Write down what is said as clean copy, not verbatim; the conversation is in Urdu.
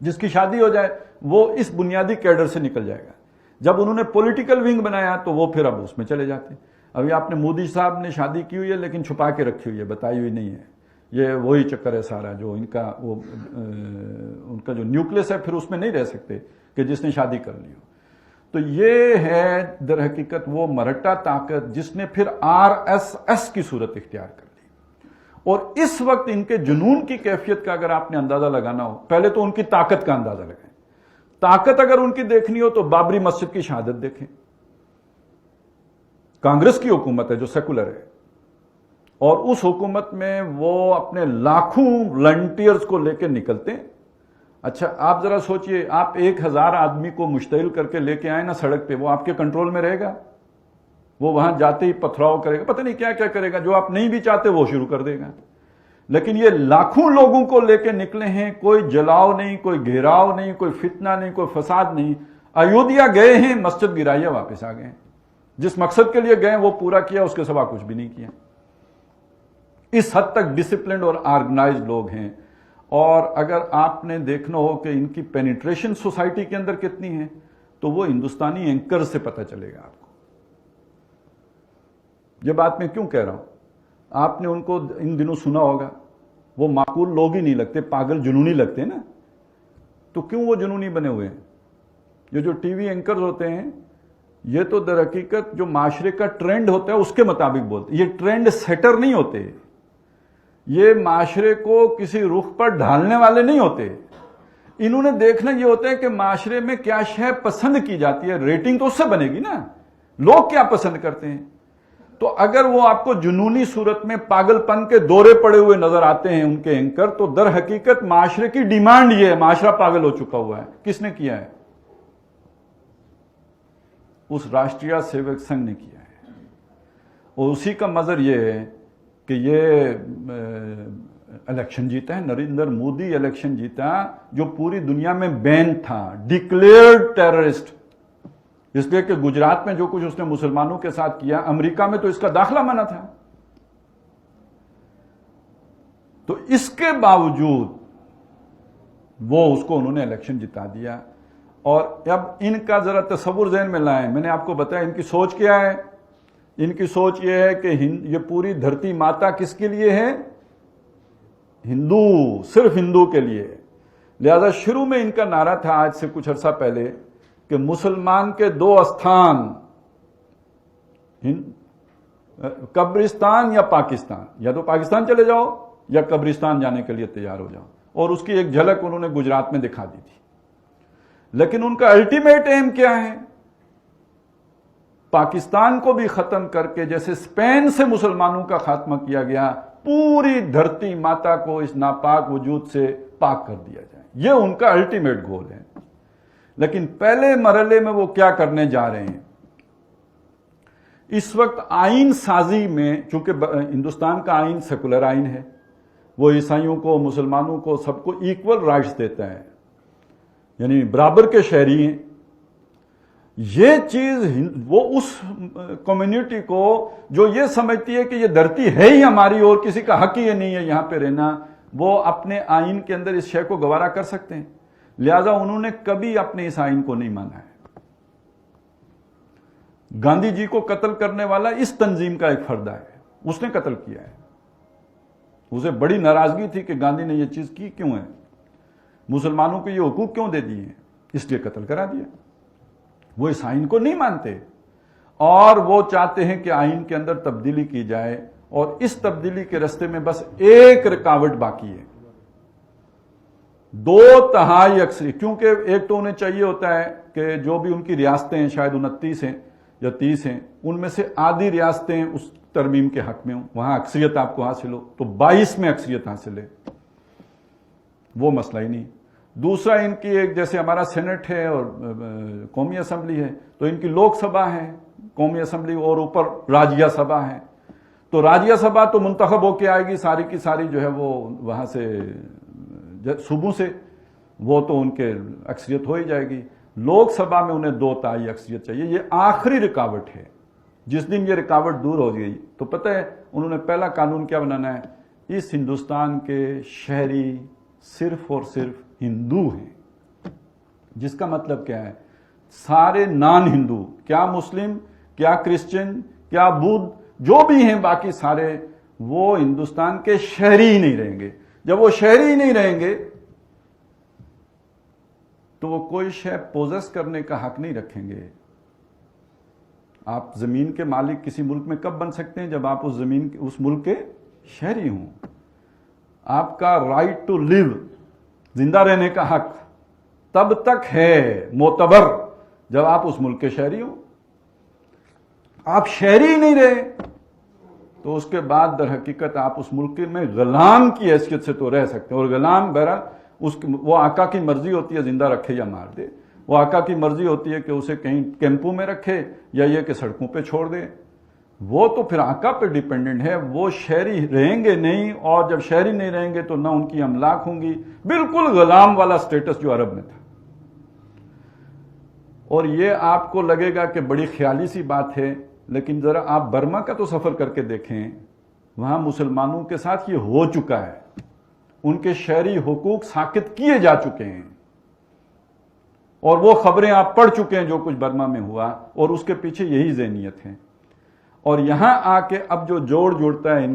جس کی شادی ہو جائے وہ اس بنیادی کیڈر سے نکل جائے گا. جب انہوں نے پولیٹیکل ونگ بنایا تو وہ پھر اب اس میں چلے جاتے ہیں. ابھی آپ نے مودی صاحب نے شادی کی ہوئی ہے لیکن چھپا کے رکھی ہوئی ہے, بتائی ہوئی نہیں ہے. یہ وہی چکر ہے سارا, جو ان کا جو نیوکلس ہے پھر اس میں نہیں رہ سکتے کہ جس نے شادی کر لی ہو. تو یہ ہے در حقیقت وہ مرہٹا طاقت جس نے پھر RSS کی صورت اختیار کر لی. اور اس وقت ان کے جنون کی کیفیت کا اگر آپ نے اندازہ لگانا ہو, پہلے تو ان کی طاقت کا اندازہ لگائیں. طاقت اگر ان کی دیکھنی ہو تو بابری مسجد کی شہادت دیکھیں. کانگریس کی حکومت ہے جو سیکولر ہے, اور اس حکومت میں وہ اپنے لاکھوں والنٹیئرز کو لے کے نکلتے ہیں. اچھا آپ ذرا سوچئے, آپ 1000 آدمی کو مشتعل کر کے لے کے آئیں نا سڑک پہ, وہ آپ کے کنٹرول میں رہے گا؟ وہ وہاں جاتے ہی پتھراؤ کرے گا, پتہ نہیں کیا کیا کرے گا, جو آپ نہیں بھی چاہتے وہ شروع کر دے گا. لیکن یہ لاکھوں لوگوں کو لے کے نکلے ہیں, کوئی جلاؤ نہیں, کوئی گھیراؤ نہیں, کوئی فتنہ نہیں, کوئی فساد نہیں. ایودھیا گئے ہیں, مسجد گرایا, واپس آ گئے ہیں. جس مقصد کے لیے گئے وہ پورا کیا, اس کے سوا کچھ بھی نہیں کیا. اس حد تک ڈسپلنڈ اور آرگنائزڈ لوگ ہیں. اور اگر آپ نے دیکھنا ہو کہ ان کی پینیٹریشن سوسائٹی کے اندر کتنی ہے تو وہ ہندوستانی اینکر سے پتہ چلے گا آپ کو. یہ بات میں کیوں کہہ رہا ہوں, آپ نے ان کو ان دنوں سنا ہوگا, وہ معقول لوگ ہی نہیں لگتے, پاگل جنونی لگتے ہیں نا. تو کیوں وہ جنونی بنے ہوئے ہیں؟ یہ جو ٹی وی اینکرز ہوتے ہیں یہ تو در حقیقت جو معاشرے کا ٹرینڈ ہوتا ہے اس کے مطابق بولتے ہیں. یہ ٹرینڈ سیٹر نہیں ہوتے, یہ معاشرے کو کسی رخ پر ڈھالنے والے نہیں ہوتے. انہوں نے دیکھنا یہ ہوتا ہے کہ معاشرے میں کیا شے پسند کی جاتی ہے, ریٹنگ تو اس سے بنے گی نا, لوگ کیا پسند کرتے ہیں. تو اگر وہ آپ کو جنونی صورت میں پاگل پن کے دورے پڑے ہوئے نظر آتے ہیں ان کے اینکر, تو در حقیقت معاشرے کی ڈیمانڈ یہ ہے, معاشرہ پاگل ہو چکا ہوا ہے. کس نے کیا ہے؟ اس راشٹریہ سیوک سنگھ نے کیا ہے. اور اسی کا مظہر یہ ہے کہ یہ الیکشن جیتا ہے, نریندر مودی الیکشن جیتا جو پوری دنیا میں بین تھا, ڈکلیئرڈ ٹیررسٹ. اس لیے کہ گجرات میں جو کچھ اس نے مسلمانوں کے ساتھ کیا, امریکہ میں تو اس کا داخلہ منع تھا. تو اس کے باوجود وہ اس کو انہوں نے الیکشن جتا دیا. اور اب ان کا ذرا تصور ذہن میں لائیں. میں نے آپ کو بتایا ان کی سوچ کیا ہے. ان کی سوچ یہ ہے کہ یہ پوری دھرتی ماتا کس کے لیے ہے؟ ہندو, صرف ہندو کے لیے. لہذا شروع میں ان کا نعرہ تھا آج سے کچھ عرصہ پہلے کہ مسلمان کے 2 استھان, قبرستان یا پاکستان, یا تو پاکستان چلے جاؤ یا قبرستان جانے کے لیے تیار ہو جاؤ. اور اس کی ایک جھلک انہوں نے گجرات میں دکھا دی تھی. لیکن ان کا الٹیمیٹ ایم کیا ہے؟ پاکستان کو بھی ختم کر کے, جیسے اسپین سے مسلمانوں کا خاتمہ کیا گیا, پوری دھرتی ماتا کو اس ناپاک وجود سے پاک کر دیا جائے. یہ ان کا الٹیمیٹ گول ہے. لیکن پہلے مرحلے میں وہ کیا کرنے جا رہے ہیں؟ اس وقت آئین سازی میں, چونکہ ہندوستان کا آئین سیکولر آئین ہے, وہ عیسائیوں کو, مسلمانوں کو, سب کو ایکول رائٹس دیتا ہے, یعنی برابر کے شہری ہیں. یہ چیز وہ اس کمیونٹی کو جو یہ سمجھتی ہے کہ یہ دھرتی ہے ہی ہماری اور کسی کا حق ہی نہیں ہے یہاں پہ رہنا, وہ اپنے آئین کے اندر اس شے کو گوارا کر سکتے ہیں. لہذا انہوں نے کبھی اپنے اس آئین کو نہیں مانا ہے. گاندھی جی کو قتل کرنے والا اس تنظیم کا ایک فرد ہے, اس نے قتل کیا ہے. اسے بڑی ناراضگی تھی کہ گاندھی نے یہ چیز کی کیوں ہے, مسلمانوں کو یہ حقوق کیوں دے دیے ہیں, اس لیے قتل کرا دیا. وہ اس آئین کو نہیں مانتے اور وہ چاہتے ہیں کہ آئین کے اندر تبدیلی کی جائے, اور اس تبدیلی کے راستے میں بس ایک رکاوٹ باقی ہے, 2/3 اکثریت. کیونکہ ایک تو انہیں چاہیے ہوتا ہے کہ جو بھی ان کی ریاستیں ہیں, شاید 29 ہیں یا 30 ہیں, ان میں سے آدھی ریاستیں اس ترمیم کے حق میں ہوں, وہاں اکثریت آپ کو حاصل ہو, تو 22 میں اکثریت حاصل ہے, وہ مسئلہ ہی نہیں. دوسرا ان کی ایک, جیسے ہمارا سینٹ ہے اور قومی اسمبلی ہے, تو ان کی لوک سبھا ہے, قومی اسمبلی, اور اوپر راجیہ سبھا ہے. تو راجیہ سبھا تو منتخب ہو کے آئے گی ساری کی ساری, جو ہے وہ وہاں سے صوبوں سے, وہ تو ان کے اکثریت ہو ہی جائے گی. لوک سبھا میں انہیں 2/3 اکثریت چاہیے. یہ آخری رکاوٹ ہے. جس دن یہ رکاوٹ دور ہو گئی تو پتہ ہے انہوں نے پہلا قانون کیا بنانا ہے, اس ہندوستان کے شہری صرف اور صرف ہندو ہیں. جس کا مطلب کیا ہے، سارے نان ہندو، کیا مسلم، کیا کرسچن، کیا بدھ، جو بھی ہیں باقی سارے، وہ ہندوستان کے شہری ہی نہیں رہیں گے۔ جب وہ شہری ہی نہیں رہیں گے تو وہ کوئی شے پوزیس کرنے کا حق نہیں رکھیں گے۔ آپ زمین کے مالک کسی ملک میں کب بن سکتے ہیں؟ جب آپ اس ملک کے شہری ہوں۔ آپ کا رائٹ ٹو لیو، زندہ رہنے کا حق، تب تک ہے معتبر جب آپ اس ملک کے شہری ہوں۔ آپ شہری نہیں رہے تو اس کے بعد در حقیقت آپ اس ملک میں غلام کی حیثیت سے تو رہ سکتے ہیں، اور غلام بہرحال وہ آقا کی مرضی ہوتی ہے زندہ رکھے یا مار دے، وہ آقا کی مرضی ہوتی ہے کہ اسے کہیں کیمپوں میں رکھے یا یہ کہ سڑکوں پہ چھوڑ دے، وہ تو پھر آقا پہ ڈیپینڈنٹ ہے۔ وہ شہری رہیں گے نہیں، اور جب شہری نہیں رہیں گے تو نہ ان کی املاک ہوں گی، بالکل غلام والا سٹیٹس جو عرب میں تھا۔ اور یہ آپ کو لگے گا کہ بڑی خیالی سی بات ہے، لیکن ذرا آپ برما کا تو سفر کر کے دیکھیں، وہاں مسلمانوں کے ساتھ یہ ہو چکا ہے، ان کے شہری حقوق ساقط کیے جا چکے ہیں، اور وہ خبریں آپ پڑھ چکے ہیں جو کچھ برما میں ہوا، اور اس کے پیچھے یہی ذہنیت ہے۔ اور یہاں آ کے اب جو جوڑتا ہے